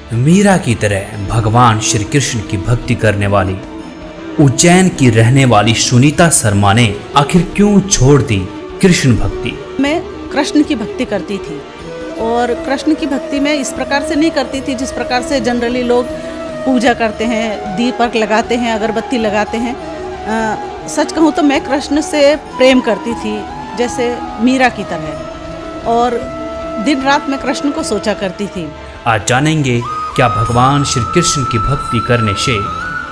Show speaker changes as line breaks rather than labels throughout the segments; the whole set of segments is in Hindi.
मीरा की तरह भगवान श्री कृष्ण की भक्ति करने वाली उज्जैन की रहने वाली सुनीता शर्मा ने आखिर क्यों छोड़ दी कृष्ण भक्ति।
मैं कृष्ण की भक्ति करती थी और कृष्ण की भक्ति मैं इस प्रकार से नहीं करती थी जिस प्रकार से जनरली लोग पूजा करते हैं, दीपक लगाते हैं, अगरबत्ती लगाते हैं। सच कहूँ तो मैं कृष्ण से प्रेम करती थी जैसे मीरा की तरह, और दिन रात मैं कृष्ण को सोचा करती थी।
आज जानेंगे क्या भगवान श्री कृष्ण की भक्ति करने से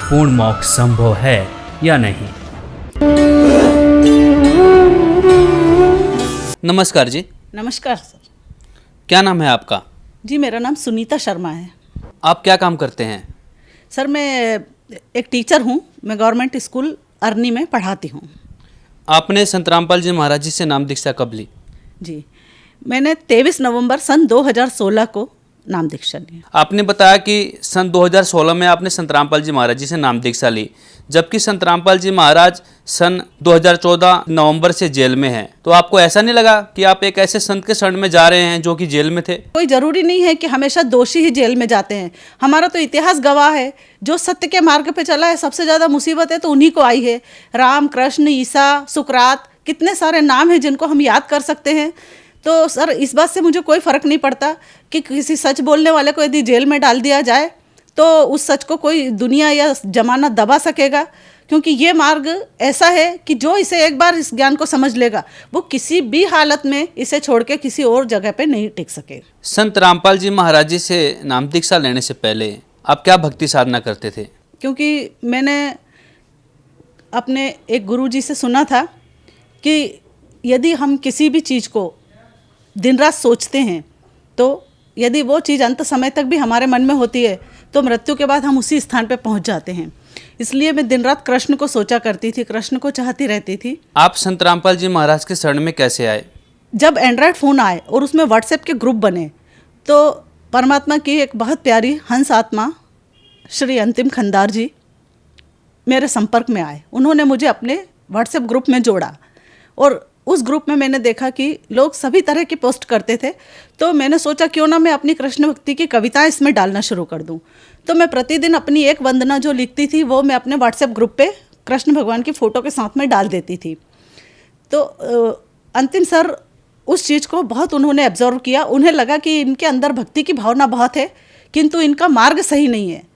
पूर्ण मोक्ष संभव है या नहीं।
नमस्कार जी।
नमस्कार सर।
क्या नाम है आपका?
जी मेरा नाम सुनीता शर्मा है।
आप क्या काम करते हैं?
सर मैं एक टीचर हूँ, मैं गवर्नमेंट स्कूल अरनी में पढ़ाती हूँ।
आपने संत रामपाल जी महाराज जी से नाम दीक्षा कब ली?
जी मैंने 23 नवंबर सन 2016 को नाम दीक्षा ली।
आपने बताया कि सन 2016 में आपने संत रामपाल जी महाराज जी से नाम दीक्षा ली, जबकि संत रामपाल जी महाराज सन 2014 नवंबर से जेल में हैं। तो आपको ऐसा नहीं लगा कि आप एक ऐसे संत के शरण में जा रहे हैं जो कि जेल में थे?
कोई ज़रूरी नहीं है कि हमेशा दोषी ही जेल में जाते हैं। हमारा तो इतिहास गवाह है, जो सत्य के मार्ग पे चला है सबसे ज़्यादा मुसीबत है तो उन्हीं को आई है। राम, कृष्ण, ईसा, सुकरात, कितने सारे नाम हैं जिनको हम याद कर सकते हैं। तो सर इस बात से मुझे कोई फ़र्क नहीं पड़ता कि किसी सच बोलने वाले को यदि जेल में डाल दिया जाए तो उस सच को कोई दुनिया या जमाना दबा सकेगा, क्योंकि ये मार्ग ऐसा है कि जो इसे एक बार इस ज्ञान को समझ लेगा वो किसी भी हालत में इसे छोड़ के किसी और जगह पे नहीं टिक सकेगा।
संत रामपाल जी महाराज जी से नाम दीक्षा लेने से पहले आप क्या भक्ति साधना करते थे?
क्योंकि मैंने अपने एक गुरुजी से सुना था कि यदि हम किसी भी चीज़ को दिन रात सोचते हैं तो यदि वो चीज़ अंत समय तक भी हमारे मन में होती है तो मृत्यु के बाद हम उसी स्थान पर पहुंच जाते हैं। इसलिए मैं दिन रात कृष्ण को सोचा करती थी, कृष्ण को चाहती रहती थी।
आप संत रामपाल जी महाराज के शरण में कैसे आए?
जब एंड्रॉयड फ़ोन आए और उसमें व्हाट्सएप के ग्रुप बने तो परमात्मा की एक बहुत प्यारी हंस आत्मा श्री अंतिम खंदार जी मेरे संपर्क में आए। उन्होंने मुझे अपने व्हाट्सएप ग्रुप में जोड़ा और उस ग्रुप में मैंने देखा कि लोग सभी तरह की पोस्ट करते थे, तो मैंने सोचा क्यों ना मैं अपनी कृष्ण भक्ति की कविताएं इसमें डालना शुरू कर दूं। तो मैं प्रतिदिन अपनी एक वंदना जो लिखती थी वो मैं अपने व्हाट्सएप ग्रुप पे कृष्ण भगवान की फ़ोटो के साथ में डाल देती थी। तो अंतिम सर उस चीज़ को बहुत उन्होंने एब्जॉर्व किया। उन्हें लगा कि इनके अंदर भक्ति की भावना बहुत है किंतु इनका मार्ग सही नहीं है।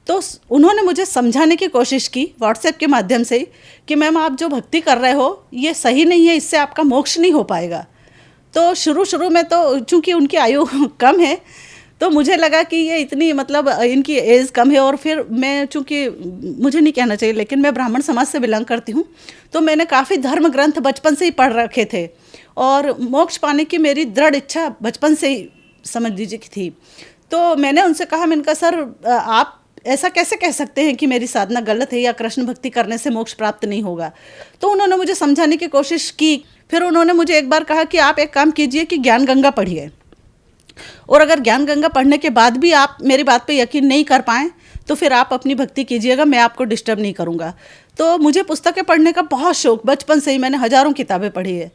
तो उन्होंने मुझे समझाने की कोशिश की व्हाट्सएप के माध्यम से कि मैम आप जो भक्ति कर रहे हो ये सही नहीं है, इससे आपका मोक्ष नहीं हो पाएगा। तो शुरू में तो चूँकि उनकी आयु कम है तो मुझे लगा कि ये इतनी मतलब इनकी एज कम है, और फिर मैं चूँकि मुझे नहीं कहना चाहिए लेकिन मैं ब्राह्मण समाज से बिलोंग करती हूँ तो मैंने काफ़ी धर्म ग्रंथ बचपन से ही पढ़ रखे थे और मोक्ष पाने की मेरी दृढ़ इच्छा बचपन से ही समझ लीजिए कि थी। तो मैंने उनसे कहा, मैंने कहा सर आप ऐसा कैसे कह सकते हैं कि मेरी साधना गलत है या कृष्ण भक्ति करने से मोक्ष प्राप्त नहीं होगा। तो उन्होंने मुझे समझाने की कोशिश की। फिर उन्होंने मुझे एक बार कहा कि आप एक काम कीजिए कि ज्ञान गंगा पढ़िए, और अगर ज्ञान गंगा पढ़ने के बाद भी आप मेरी बात पे यकीन नहीं कर पाएँ तो फिर आप अपनी भक्ति कीजिएगा, मैं आपको डिस्टर्ब नहीं करूँगा। तो मुझे पुस्तकें पढ़ने का बहुत शौक़, बचपन से ही मैंने हज़ारों किताबें पढ़ी है।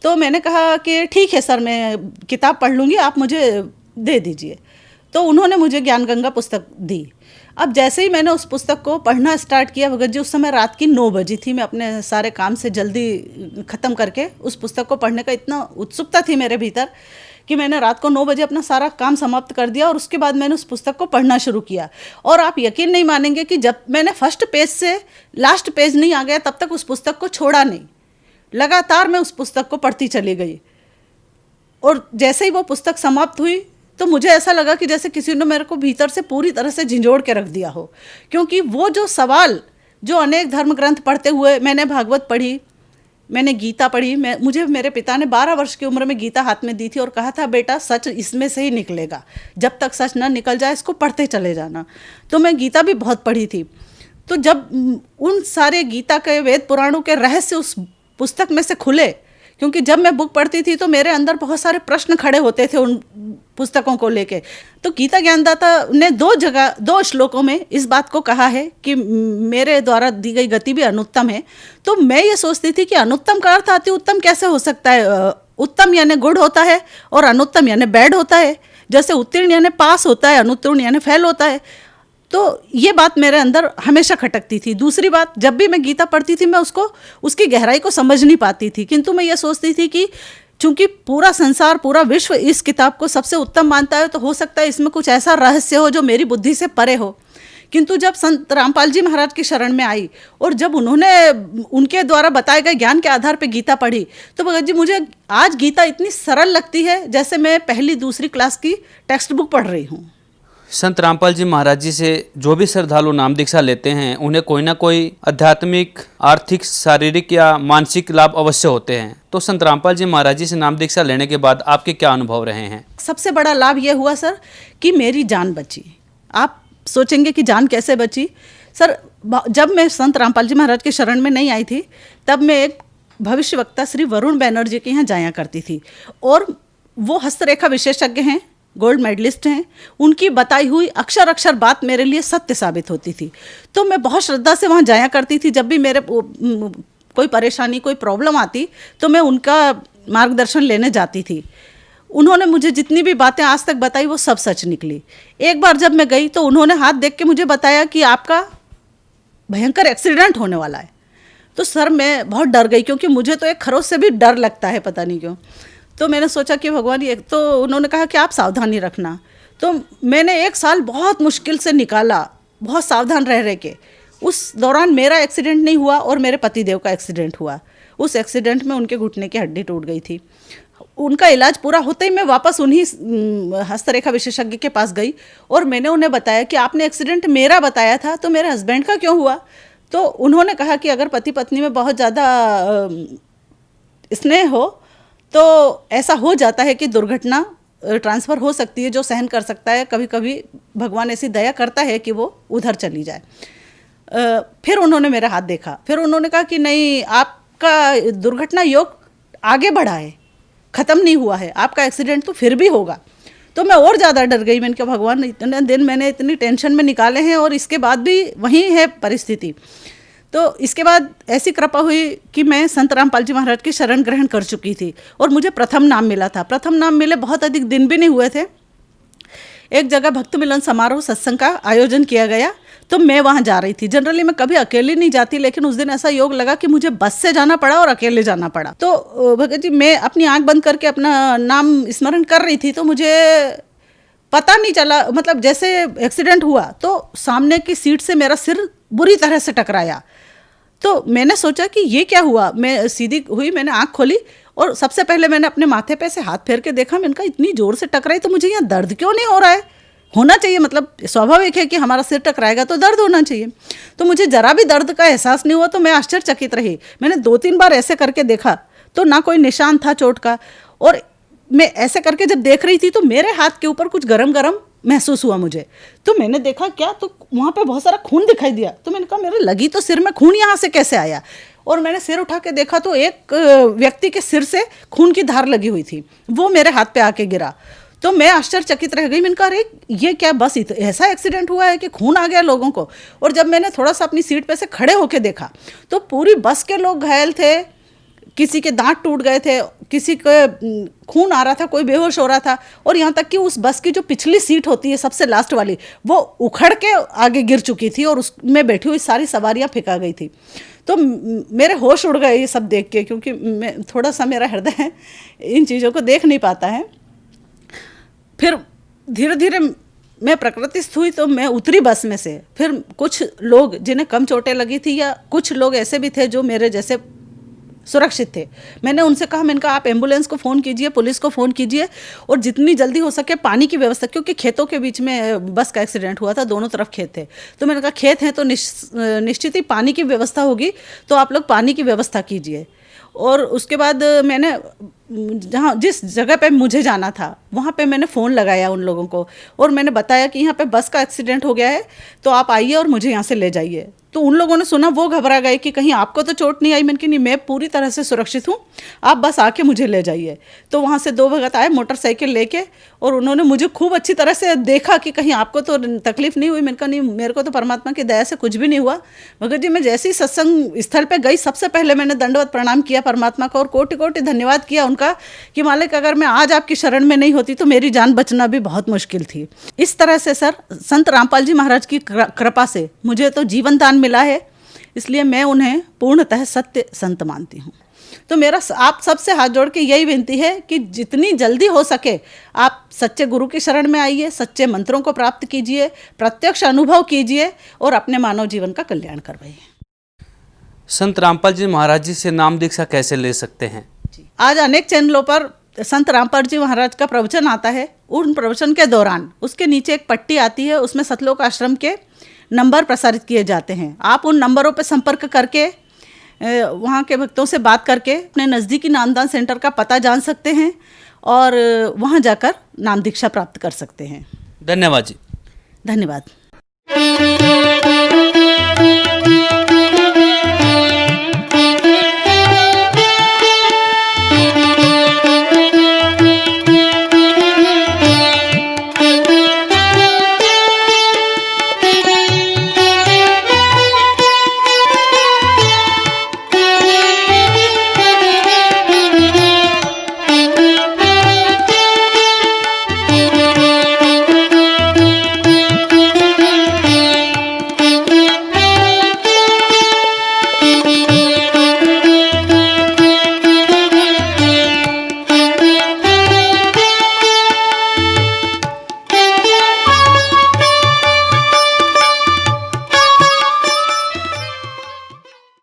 तो मैंने कहा कि ठीक है सर मैं किताब पढ़ लूँगी, आप मुझे दे दीजिए। तो उन्होंने मुझे ज्ञान गंगा पुस्तक दी। अब जैसे ही मैंने उस पुस्तक को पढ़ना स्टार्ट किया, भगत जी उस समय रात की 9 बजी थी, मैं अपने सारे काम से जल्दी ख़त्म करके उस पुस्तक को पढ़ने का इतना उत्सुकता थी मेरे भीतर कि मैंने रात को 9 बजे अपना सारा काम समाप्त कर दिया और उसके बाद मैंने उस पुस्तक को पढ़ना शुरू किया। और आप यकीन नहीं मानेंगे कि जब मैंने फर्स्ट पेज से लास्ट पेज नहीं आ गया तब तक उस पुस्तक को छोड़ा नहीं, लगातार मैं उस पुस्तक को पढ़ती चली गई। और जैसे ही वो पुस्तक समाप्त हुई तो मुझे ऐसा लगा कि जैसे किसी ने मेरे को भीतर से पूरी तरह से झंझोड़ के रख दिया हो, क्योंकि वो जो सवाल जो अनेक धर्म ग्रंथ पढ़ते हुए मैंने भागवत पढ़ी, मैंने गीता पढ़ी, मुझे मेरे पिता ने 12 वर्ष की उम्र में गीता हाथ में दी थी और कहा था बेटा सच इसमें से ही निकलेगा, जब तक सच ना निकल जाए इसको पढ़ते चले जाना। तो मैं गीता भी बहुत पढ़ी थी। तो जब उन सारे गीता के वेद पुराणों के रहस्य उस पुस्तक में से खुले, क्योंकि जब मैं बुक पढ़ती थी तो मेरे अंदर बहुत सारे प्रश्न खड़े होते थे उन पुस्तकों को लेके। तो गीता ज्ञानदाता ने 2 श्लोकों में इस बात को कहा है कि मेरे द्वारा दी गई गति भी अनुत्तम है। तो मैं ये सोचती थी कि अनुत्तम का अर्थ अति उत्तम कैसे हो सकता है? उत्तम यानी गुड होता है और अनुत्तम यानी बैड होता है। जैसे उत्तीर्ण यानी पास होता है, अनुत्तीर्ण यानी फेल होता है। तो ये बात मेरे अंदर हमेशा खटकती थी। दूसरी बात, जब भी मैं गीता पढ़ती थी मैं उसकी गहराई को समझ नहीं पाती थी, किंतु मैं ये सोचती थी कि चूंकि पूरा संसार, पूरा विश्व इस किताब को सबसे उत्तम मानता है, तो हो सकता है इसमें कुछ ऐसा रहस्य हो जो मेरी बुद्धि से परे हो। किंतु जब संत रामपाल जी महाराज की शरण में आई और जब उन्होंने उनके द्वारा बताए गए ज्ञान के आधार पर गीता पढ़ी, तो भगत जी मुझे आज गीता इतनी सरल लगती है जैसे मैं पहली दूसरी क्लास की टेक्स्ट बुक पढ़ रही हूँ।
संत रामपाल जी महाराज जी से जो भी श्रद्धालु नाम दीक्षा लेते हैं उन्हें कोई ना कोई आध्यात्मिक, आर्थिक, शारीरिक या मानसिक लाभ अवश्य होते हैं। तो संत रामपाल जी महाराज जी से नाम दीक्षा लेने के बाद आपके क्या अनुभव रहे हैं? सबसे
बड़ा लाभ यह हुआ सर कि मेरी जान बची। आप सोचेंगे कि जान कैसे बची? सर, जब मैं संत रामपाल जी महाराज के शरण में नहीं आई थी तब मैं एक भविष्य वक्ता श्री वरुण बैनर्जी के यहाँ जाया करती थी, और वो हस्तरेखा विशेषज्ञ हैं, गोल्ड मेडलिस्ट हैं। उनकी बताई हुई अक्षर अक्षर बात मेरे लिए सत्य साबित होती थी। तो मैं बहुत श्रद्धा से वहाँ जाया करती थी। जब भी मेरे कोई परेशानी, कोई प्रॉब्लम आती तो मैं उनका मार्गदर्शन लेने जाती थी। उन्होंने मुझे जितनी भी बातें आज तक बताई वो सब सच निकली। एक बार जब मैं गई तो उन्होंने हाथ देख के मुझे बताया कि आपका भयंकर एक्सीडेंट होने वाला है। तो सर मैं बहुत डर गई, क्योंकि मुझे तो एक खरोच से भी डर लगता है, पता नहीं क्यों। तो मैंने सोचा कि भगवान, ये तो उन्होंने कहा कि आप सावधानी रखना। तो मैंने 1 साल बहुत मुश्किल से निकाला, बहुत सावधान रह के। उस दौरान मेरा एक्सीडेंट नहीं हुआ और मेरे पतिदेव का एक्सीडेंट हुआ। उस एक्सीडेंट में उनके घुटने की हड्डी टूट गई थी। उनका इलाज पूरा होते ही मैं वापस उन्हीं हस्तरेखा विशेषज्ञ के पास गई और मैंने उन्हें बताया कि आपने एक्सीडेंट मेरा बताया था, तो मेरे हस्बैंड का क्यों हुआ? तो उन्होंने कहा कि अगर पति पत्नी में बहुत ज़्यादा स्नेह हो तो ऐसा हो जाता है कि दुर्घटना ट्रांसफ़र हो सकती है। जो सहन कर सकता है, कभी कभी भगवान ऐसी दया करता है कि वो उधर चली जाए। फिर उन्होंने मेरा हाथ देखा, फिर उन्होंने कहा कि नहीं, आपका दुर्घटना योग आगे बढ़ा है, ख़त्म नहीं हुआ है, आपका एक्सीडेंट तो फिर भी होगा। तो मैं और ज़्यादा डर गई। मैंने कहा भगवान, इतने दिन मैंने इतनी टेंशन में निकाले हैं और इसके बाद भी वही है परिस्थिति। तो इसके बाद ऐसी कृपा हुई कि मैं संत रामपाल जी महाराज की शरण ग्रहण कर चुकी थी और मुझे प्रथम नाम मिला था। प्रथम नाम मिले बहुत अधिक दिन भी नहीं हुए थे। एक जगह भक्त मिलन समारोह सत्संग का आयोजन किया गया, तो मैं वहाँ जा रही थी। जनरली मैं कभी अकेले नहीं जाती, लेकिन उस दिन ऐसा योग लगा कि मुझे बस से जाना पड़ा और अकेले जाना पड़ा। तो भगत जी, मैं अपनी आंख बंद करके अपना नाम स्मरण कर रही थी, तो मुझे पता नहीं चला, मतलब जैसे एक्सीडेंट हुआ तो सामने की सीट से मेरा सिर बुरी तरह से टकराया। तो मैंने सोचा कि ये क्या हुआ। मैं सीधी हुई, मैंने आँख खोली और सबसे पहले मैंने अपने माथे पे से हाथ फेर के देखा। मैंने कहा इतनी ज़ोर से टकराई तो मुझे यहाँ दर्द क्यों नहीं हो रहा है? होना चाहिए, मतलब स्वाभाविक है कि हमारा सिर टकराएगा तो दर्द होना चाहिए। तो मुझे ज़रा भी दर्द का एहसास नहीं हुआ। तो मैं आश्चर्यचकित रही। मैंने 2-3 बार ऐसे करके देखा तो ना कोई निशान था चोट का, और मैं ऐसे करके जब देख रही थी तो मेरे हाथ के ऊपर कुछ गरम गरम महसूस हुआ मुझे। तो मैंने देखा क्या, तो वहाँ पे बहुत सारा खून दिखाई दिया। तो मैंने कहा मेरे लगी तो सिर में खून यहाँ से कैसे आया? और मैंने सिर उठा के देखा तो एक व्यक्ति के सिर से खून की धार लगी हुई थी, वो मेरे हाथ पे आके गिरा। तो मैं आश्चर्यचकित रह गई। मैंने कहा अरे ये क्या, बस ऐसा एक्सीडेंट हुआ है कि खून आ गया लोगों को? और जब मैंने थोड़ा सा अपनी सीट पे से खड़े होके देखा तो पूरी बस के लोग घायल थे, किसी के दांत टूट गए थे, किसी के खून आ रहा था, कोई बेहोश हो रहा था, और यहाँ तक कि उस बस की जो पिछली सीट होती है सबसे लास्ट वाली, वो उखड़ के आगे गिर चुकी थी और उसमें बैठी हुई सारी सवारियाँ फेंका गई थी। तो मेरे होश उड़ गए ये सब देख के, क्योंकि मैं थोड़ा सा, मेरा हृदय इन चीज़ों को देख नहीं पाता है। फिर धीरे धीरे मैं प्रकृतिस्थ हुई, तो मैं उतरी बस में से। फिर कुछ लोग जिन्हें कम चोटें लगी थी, या कुछ लोग ऐसे भी थे जो मेरे जैसे सुरक्षित थे, मैंने उनसे कहा, मैंने कहा आप एम्बुलेंस को फ़ोन कीजिए, पुलिस को फ़ोन कीजिए, और जितनी जल्दी हो सके पानी की व्यवस्था, क्योंकि खेतों के बीच में बस का एक्सीडेंट हुआ था, दोनों तरफ खेत थे। तो मैंने कहा खेत हैं तो निश्चित ही पानी की व्यवस्था होगी, तो आप लोग पानी की व्यवस्था कीजिए। और उसके बाद मैंने जिस जगह पे मुझे जाना था वहाँ पे मैंने फ़ोन लगाया उन लोगों को, और मैंने बताया कि यहाँ पे बस का एक्सीडेंट हो गया है, तो आप आइए और मुझे यहाँ से ले जाइए। तो उन लोगों ने सुना, वो घबरा गए कि कहीं आपको तो चोट नहीं आई। मैंने कहा नहीं, मैं पूरी तरह से सुरक्षित हूँ, आप बस आके मुझे ले जाइए। तो वहाँ से 2 भगत आए मोटरसाइकिल लेके, और उन्होंने मुझे खूब अच्छी तरह से देखा कि कहीं आपको तो तकलीफ़ नहीं हुई। मैंने कहा नहीं, मेरे को तो परमात्मा की दया से कुछ भी नहीं हुआ। भगत जी, मैं जैसे ही सत्संग स्थल पर गई, सबसे पहले मैंने दंडवत प्रणाम किया परमात्मा को, और कोटि कोटि धन्यवाद किया उनको उनका कि मालिक अगर मैं आज आपकी शरण में नहीं होती तो मेरी जान बचना भी बहुत मुश्किल थी। इस तरह से सर संत रामपाल जी महाराज की कृपा से मुझे तो जीवन दान मिला है, इसलिए मैं उन्हें पूर्णतः सत्य संत मानती हूँ। तो मेरा आप सबसे हाथ जोड़ के यही विनती है कि जितनी जल्दी हो सके आप सच्चे गुरु की शरण में आइए, सच्चे मंत्रों को प्राप्त कीजिए, प्रत्यक्ष अनुभव कीजिए और अपने मानव जीवन का कल्याण करवाइए।
संत रामपाल जी महाराज जी से नाम दीक्षा कैसे ले सकते हैं?
आज अनेक चैनलों पर संत रामपाल जी महाराज का प्रवचन आता है। उन प्रवचन के दौरान उसके नीचे एक पट्टी आती है, उसमें सतलोक आश्रम के नंबर प्रसारित किए जाते हैं। आप उन नंबरों पर संपर्क करके वहाँ के भक्तों से बात करके अपने नज़दीकी नामदान सेंटर का पता जान सकते हैं और वहाँ जाकर नाम दीक्षा प्राप्त कर सकते हैं।
धन्यवाद जी।
धन्यवाद।